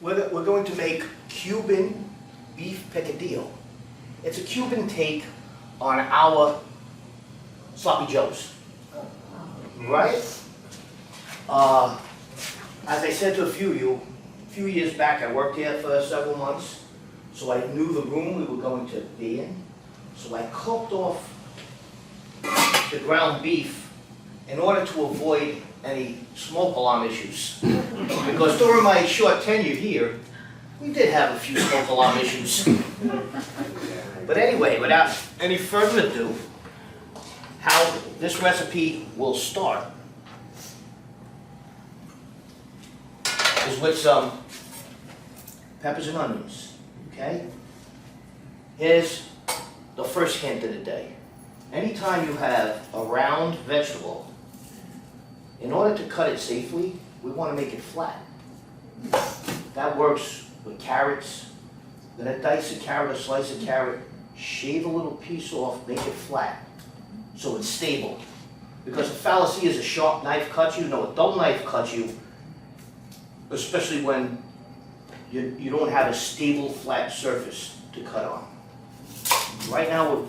We're going to make Cuban beef picadillo. It's a Cuban take on our sloppy joes, right? As I said to a few of you, a few years back, I worked here for several months, so I knew the room we were going to be in. So I cooked off the ground beef in order to avoid any smoke alarm issues. Because during my short tenure here, we did have a few smoke alarm issues. But anyway, without any further ado, how this recipe will start is with some peppers and onions, okay? Here's the first hint of the day. Anytime you have a round vegetable, in order to cut it safely, we want to make it flat. That works with carrots. We're going to dice a carrot, a slice of carrot, shave a little piece off, make it flat, so it's stable. Because the fallacy is a sharp knife cuts you. No, a dull knife cuts you, especially when you don't have a stable, flat surface to cut on. Right now,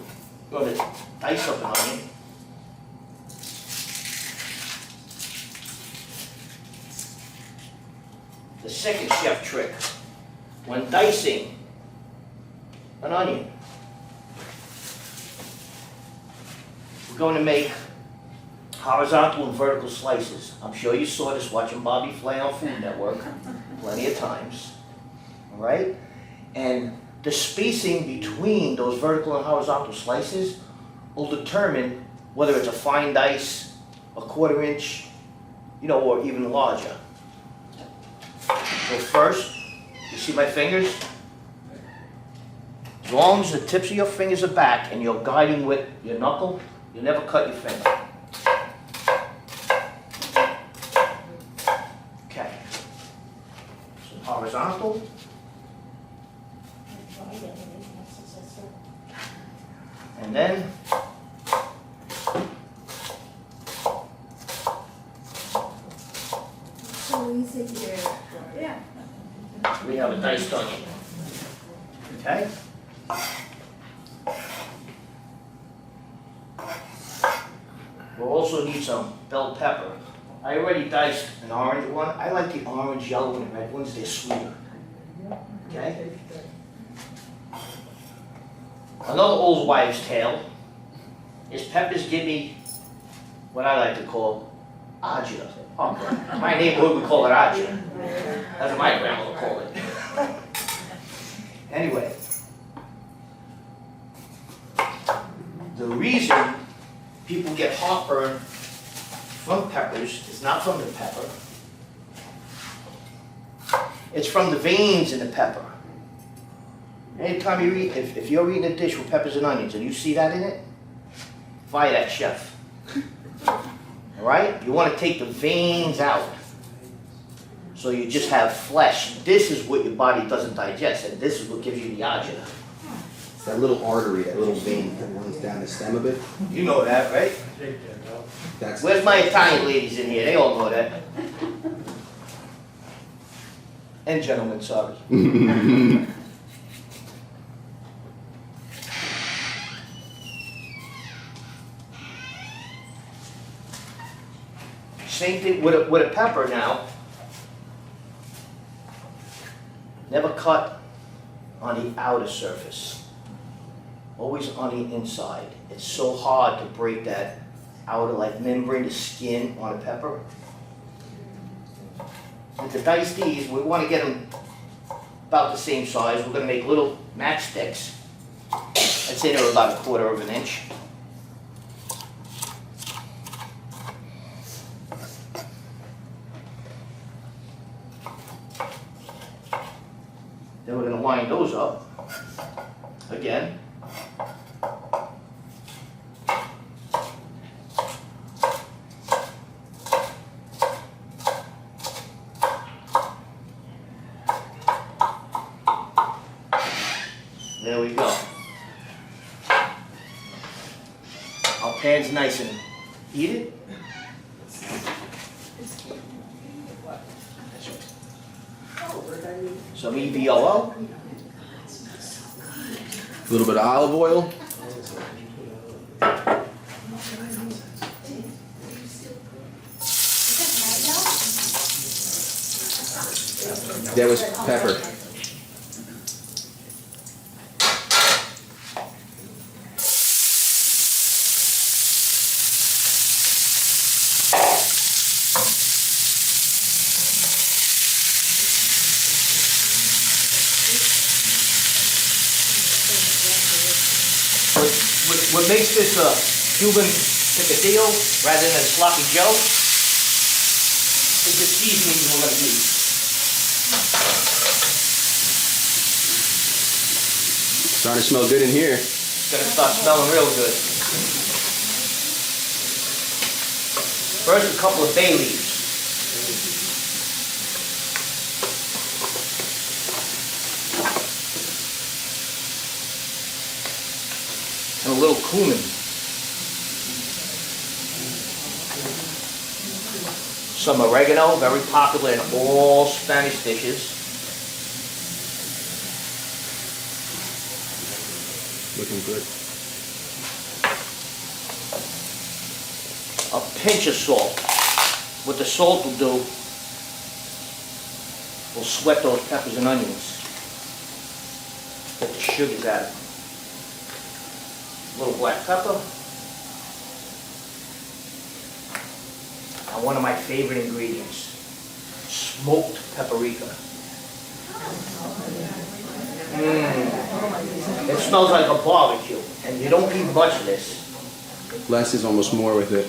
we're going to dice up an onion. The second chef trick, when dicing an onion, we're going to make horizontal and vertical slices. I'm sure you saw this watching Bobby Flay on Food Network plenty of times, all right? And the spacing between those vertical and horizontal slices will determine whether it's a fine dice, a 1/4 inch, or even larger. So first, you see my fingers? As long as the tips of your fingers are back and you're guiding with your knuckle, you'll never cut your finger. Okay. So horizontal. And then we have a diced onion. Okay? We'll also need some bell pepper. I already diced an orange one. I like the orange, yellow, and red ones. They're sweeter. Okay? Another old wives' tale is peppers give me what I like to call agita. In my neighborhood, we call it agita. That's what my grandmother called it. Anyway, the reason people get heartburn from peppers is not from the pepper. It's from the veins in the pepper. Anytime you eat, if you're eating a dish with peppers and onions and you see that in it, fire that chef. All right? You want to take the veins out. So you just have flesh. This is what your body doesn't digest, and this is what gives you the agita. It's that little artery, that little vein that runs down the stem of it. You know that, right? Where's my Italian ladies in here? They all know that. And gentlemen, sorry. Same thing with a pepper now. Never cut on the outer surface. Always on the inside. It's so hard to break that outer membrane, the skin on a pepper. And to dice these, we want to get them about the same size. We're going to make little matchsticks. I'd say they're about 1/4 inch. Then we're going to line those up again. There we go. Our pan's nice and heated. Some EVOO. A little bit of olive oil. That was pepper. What makes this a Cuban Picadillo rather than a sloppy Joe is the seasoning we're going to use. Starting to smell good in here. It's going to start smelling real good. First, a couple of bay leaves. And a little cumin. Some oregano, very popular in all Spanish dishes. Looking good. A pinch of salt. What the salt will do, will sweat those peppers and onions. Get the sugars out of them. A little black pepper. And one of my favorite ingredients, smoked paprika. It smells like a barbecue, and you don't need much of this. Less is almost more with it.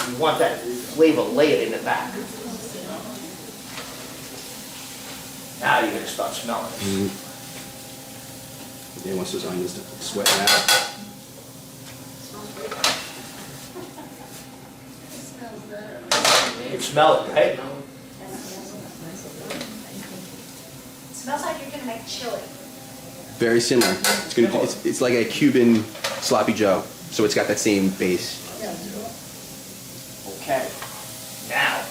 You want that flavor layered in the back. Now you're gonna start smelling it. Yeah, once those onions sweat out. You can smell it, right? Smells like you're gonna make chili. Very similar. It's like a Cuban sloppy Joe, so it's got that same base. Okay. Now,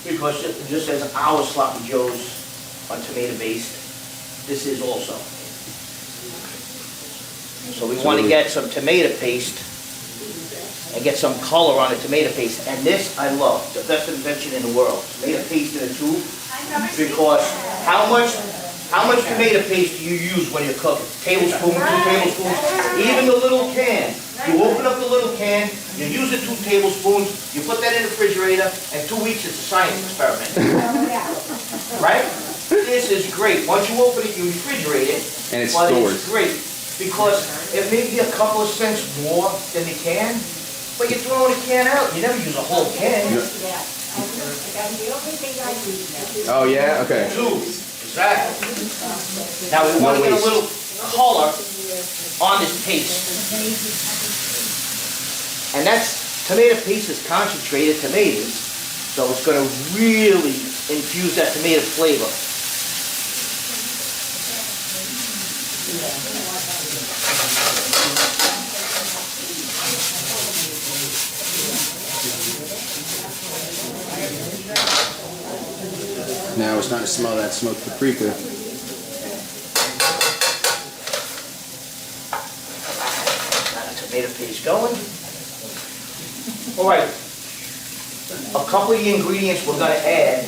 because just as our sloppy joes are tomato based, this is also. So we want to get some tomato paste and get some color on the tomato paste. And this I love, the best invention in the world. Tomato paste in a tube. Because how much tomato paste do you use when you're cooking? Tablespoon, 2 tablespoons, even the little can. You open up the little can, you use the 2 tablespoons, you put that in the refrigerator, and 2 weeks it's a science experiment. Right? This is great. Once you open it, you refrigerate it. And it's but stored. It's great because it may be a couple of cents more than the can, but you're throwing a can out. You never use a whole can. Oh yeah? Okay. 2, exactly. Now we want to get a little color on this paste. And that's, tomato paste is concentrated tomatoes, so it's going to really infuse that tomato flavor. Now we're starting to smell that smoked paprika. Got a tomato paste going. All right, a couple of the ingredients we're going to add,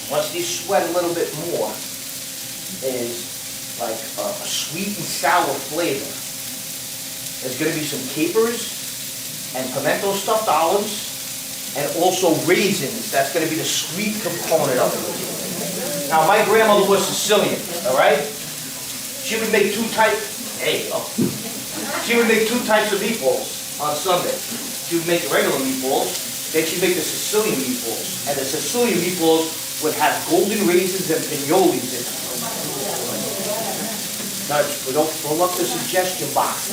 once these sweat a little bit more, is like a sweet and sour flavor. There's going to be some capers and pimento stuffed olives, and also raisins. That's going to be the sweet component of it. Now, my grandmother was Sicilian, all right? She would make 2 types, hey, she would make 2 types of meatballs on Sunday. She would make the regular meatballs, then she'd make the Sicilian meatballs. And the Sicilian meatballs would have golden raisins and pinoles in them. Now, we don't fill up the suggestion box.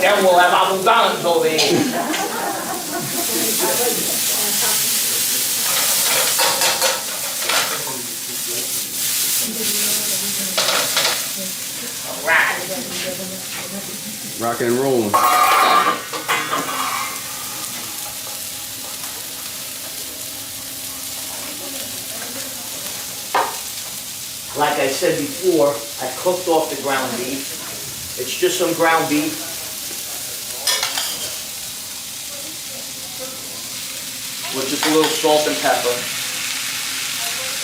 Then we'll have abundance over here. All right. Rocking and rolling. Like I said before, I cooked off the ground beef. It's just some ground beef. With just a little salt and pepper.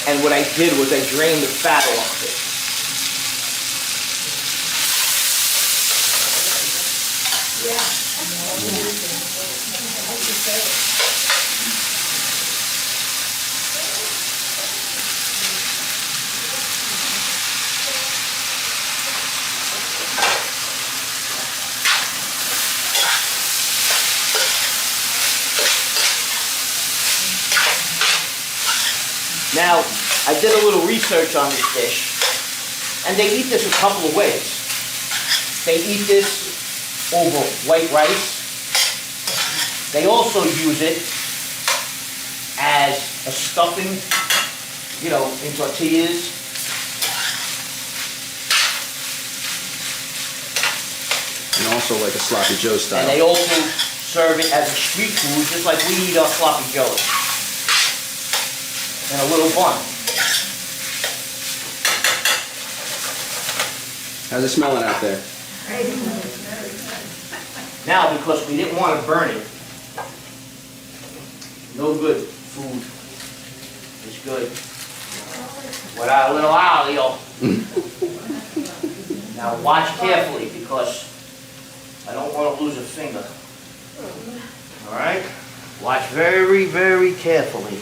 And what I did was I drained the fat off it. Now, I did a little research on this dish, and they eat this a couple of ways. They eat this over white rice. They also use it as a stuffing, you know, in tortillas. And also like a sloppy Joe style. And they also serve it as a street food, just like we eat our sloppy joes. And a little bun. How's it smelling out there? Now, because we didn't want to burn it, no good food is good without a little alio. Now watch carefully because I don't want to lose a finger. All right? Watch very, very carefully.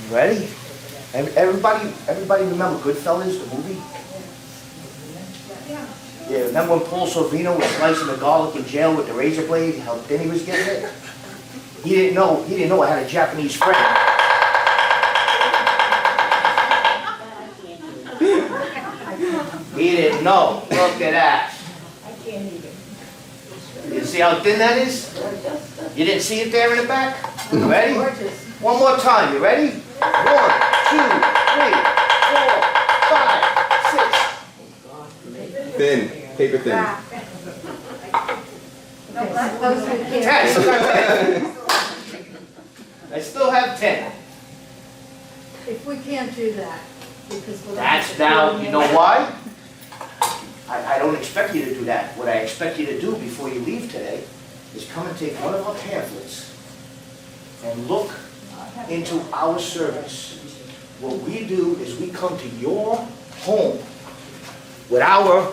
You ready? Everybody remember Goodfellas, the movie? Yeah, remember when Paul Sorvino was slicing the garlic in jail with the razor blade, how thin he was getting it? He didn't know I had a Japanese friend. He didn't know. Look at that. You see how thin that is? You didn't see it there in the back? You ready? One more time. You ready? 1, 2, 3, 4, 5, 6. Thin. Paper thin. 10. I still have 10. If we can't do that, because we'll... That's now, you know why? I don't expect you to do that. What I expect you to do before you leave today is come and take one of our pamphlets and look into our service. What we do is we come to your home with our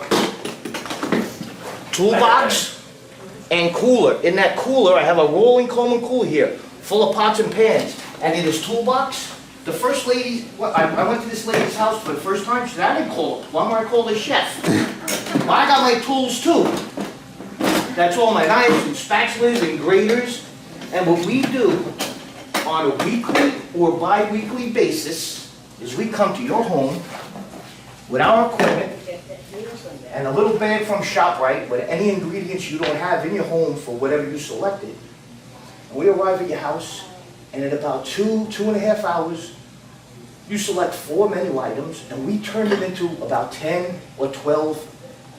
toolbox and cooler. In that cooler, I have a rolling Coleman cooler here, full of pots and pans. And in this toolbox, the first lady, I went to this lady's house for the first time. She said, I didn't call a plumber, I called a chef. Well, I got my tools too. That's all my knives and spatulas and graters. And what we do on a weekly or bi-weekly basis is we come to your home with our equipment and a little bag from ShopRite with any ingredients you don't have in your home for whatever you selected. And we arrive at your house, and in about 2.5 hours, you select 4 menu items, and we turn them into about 10 or 12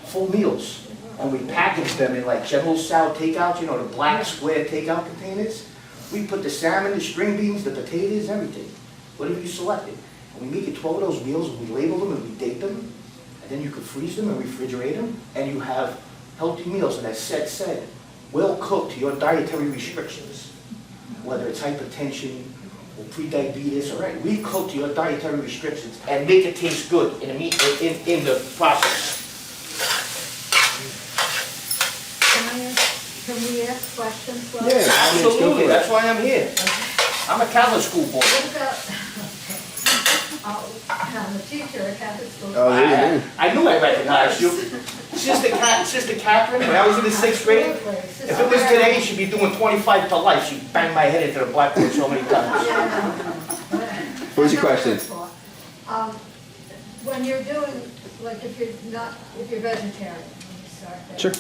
full meals. And we package them in like General Tso takeouts, you know, the black square takeout containers. We put the salmon, the string beans, the potatoes, everything, whatever you selected. And we make you 12 of those meals, and we label them, and we date them, and then you can freeze them and refrigerate them, and you have healthy meals, and as Seth said, well cooked to your dietary restrictions, whether it's hypertension or pre-diabetes, all right? We cook to your dietary restrictions and make it taste good in the process. Can we ask questions? Well, Yeah. Absolutely, that's why I'm here. I'm a Catholic school boy. What about... I'm a teacher at Catholic school. Oh, there you go. I knew I recognized you. Sister Catherine, when I was in the 6th grade, if it was today, she'd be doing 25 to life. She'd bang my head into the blackboard so many times. What was your question? When you're doing, like if you're vegetarian, when you start there. Sure.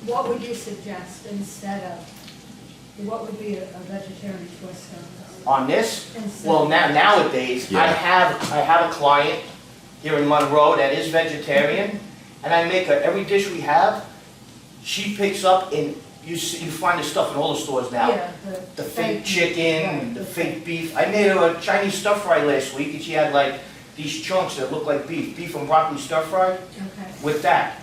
What would you suggest instead of, what would be a vegetarian twist on this? On this, well, nowadays, Yeah. I have a client here in Monroe that is vegetarian, and I make her every dish we have. She picks up in you find this stuff in all the stores now. Yeah, The fake chicken, right, the fake beef. I made her a Chinese stir fry last week, and she had like these chunks that look like beef and broccoli stir fry Okay. with that.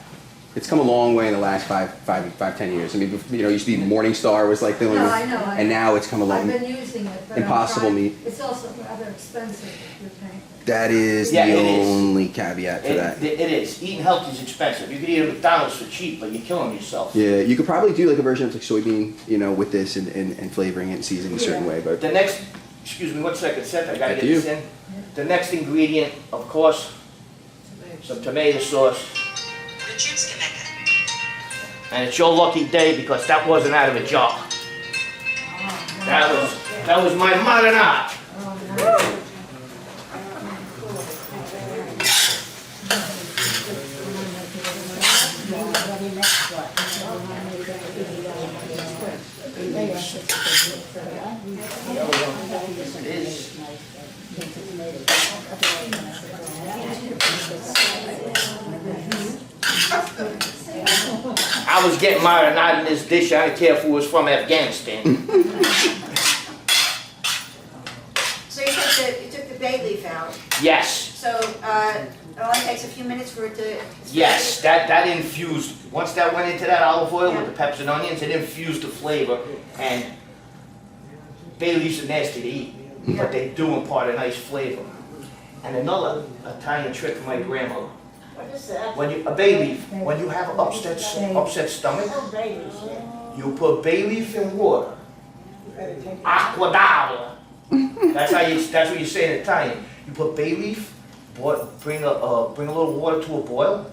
It's come a long way in the last 10 years. I mean, you know, it used to be Morningstar was like the only, No, I know. and now it's come I've along. been using it, but I'm Impossible trying- meat. It's also rather expensive if you're paying. That is Yeah, the it is. only caveat to that. It is. Eating healthy is expensive. You could eat at McDonald's for cheap, but you're killing yourself. Yeah, you could probably do like a version of like soybean, you know, with this and flavoring it and seasoning it a certain way, but The next, excuse me, 1 second, Seth, I gotta Back get to this you. in. The next ingredient, of course, some tomato sauce. And it's your lucky day because that wasn't out of a jar. That was my marinade. It is. I was getting marinade in this dish. I didn't care if it was from Afghanistan. So you took the bay leaf out, Yes, so it only takes a few minutes for it to... yes, that infused. Once that went into that olive oil with the peppers and onions, it infused the flavor. And bay leaves are nasty to eat, but they do impart a nice flavor. And another Italian trick from my grandmother. What is that? A bay leaf, when you have an upset stomach, Oh, bay leaves, yeah. you put bay leaf in water. Acqua d'avola. That's what you say in Italian. You put bay leaf, bring a little water to a boil,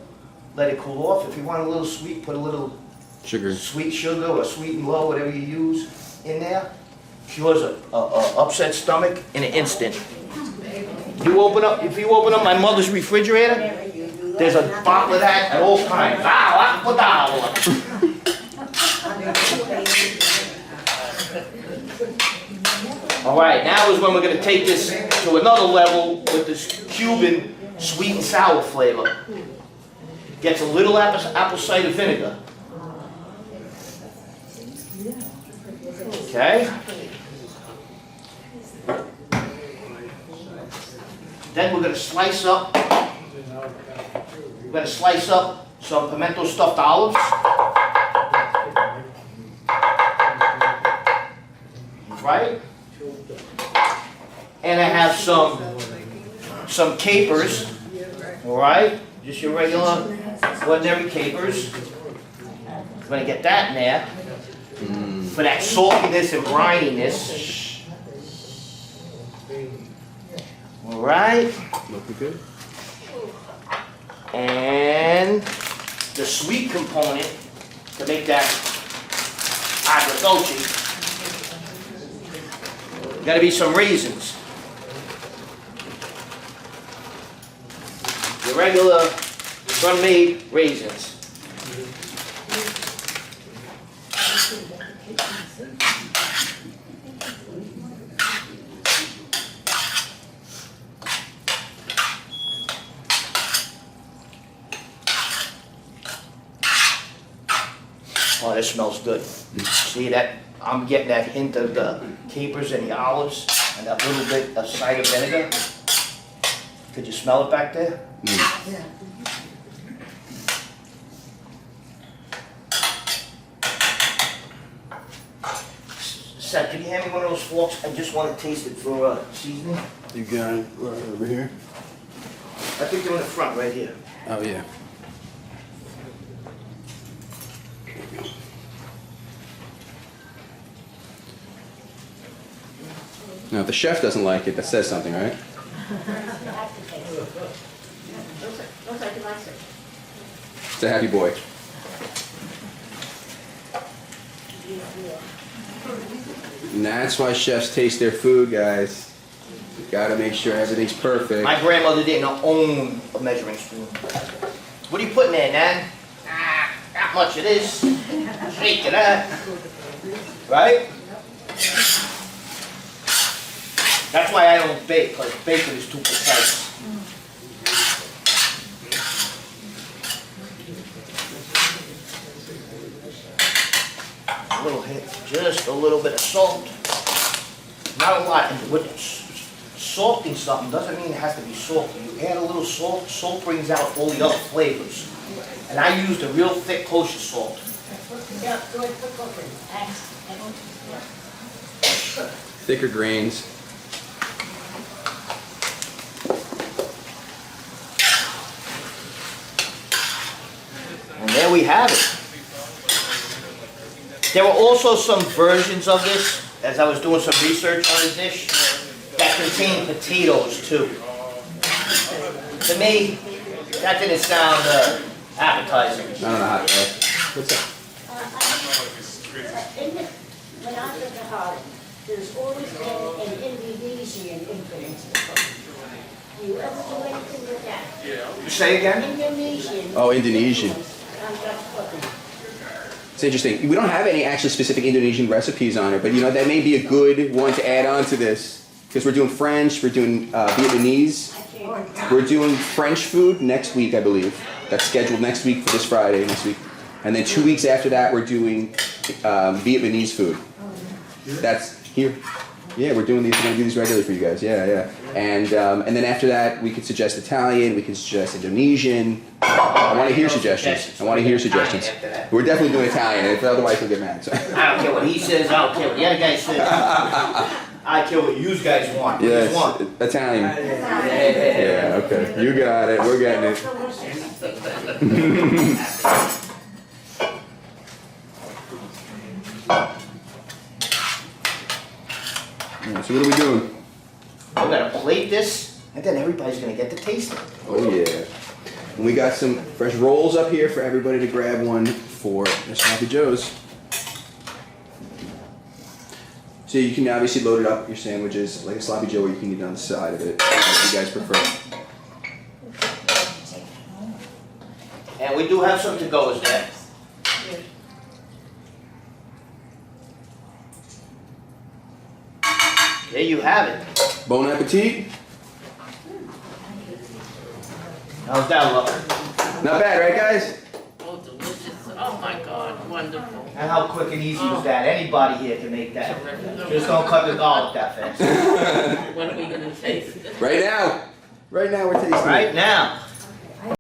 let it cool off. If you want a little sweet, put a little sugar. sweet sugar or sweet and low, whatever you use, in there. Cures a upset stomach in an instant. If you open up my mother's refrigerator, there's a bottle of that at all times. Acqua d'avola. All right, now is when we're going to take this to another level with this Cuban sweet and sour flavor. Gets a little apple cider vinegar. Okay. Then we're going to slice up. We're going to slice up some pimento stuffed olives. Right? And I have some capers, all right? Just your regular, ordinary capers. I'm gonna get that in there for that saltiness and brininess. All right? Looking good. And the sweet component to make that agrodolce. Gotta be some raisins. Your regular sun-made raisins. Oh, this smells good. See that? I'm getting that hint of the capers and the olives and that little bit of cider vinegar. Could you smell it back there? Yeah. Seth, can you hand me one of those forks? I just want to taste it for seasoning. You got it right over here. I think they're in the front, right here. Oh yeah. Now, if the chef doesn't like it, that says something, right? Looks like he likes it. It's a happy boy. And that's why chefs taste their food, guys. You gotta make sure everything's perfect. My grandmother didn't own a measuring spoon. What are you putting there, Nan? Ah, not much of this. Shake it up. Right? That's why I don't bake, because baking is too precise. little hit, just a little bit of salt. Not a lot. And with salting something doesn't mean it has to be salty. You add a little salt, salt brings out all the other flavors. And I used a real thick kosher salt. Yeah, good for cooking. Thanks. Thicker grains. And there we have it. There were also some versions of this, as I was doing some research on the dish, that contained potatoes too. To me, that didn't sound appetizing. I don't know how to go. What's up? When I lived in Holland, there's always been an Indonesian influence in cooking. Do you ever do anything with that? Say again? Indonesian. Oh, Indonesian. influence on Dutch cooking. It's interesting. We don't have any actually specific Indonesian recipes on it, but you know that may be a good one to add on to this because we're doing French, we're doing Vietnamese, we're doing French food next week, I believe. That's scheduled next week for this Friday next week, and then 2 weeks after that we're doing Vietnamese food. That's here. Yeah, we're doing these. We're gonna do these regularly for you guys. Yeah. And then after that, we could suggest Italian. We can suggest Indonesian. I want to hear suggestions. We're definitely doing Italian. If otherwise, we'll get mad. So. I don't care what he says, I don't care what the other guy says. I care what you guys want. What you Yes, want. Italian. Yeah. Okay. You got it. We're getting it. Yeah, so what are we doing? We're gonna plate this, and then everybody's gonna get to taste it. Oh yeah. And we got some fresh rolls up here for everybody to grab one for the Sloppy Joes. So you can obviously load it up with your sandwiches, like a Sloppy Joe, or you can eat it on the side of it, if you guys prefer. And we do have some to-goes there. There you have it. Bon appetit. How's that look? Not bad, right guys? Oh, delicious. Oh my God, wonderful. And how quick and easy was that? Anybody here can make that. Just don't cut the garlic that fast. When are we gonna taste it? Right now. Right now we're tasting it. Right now.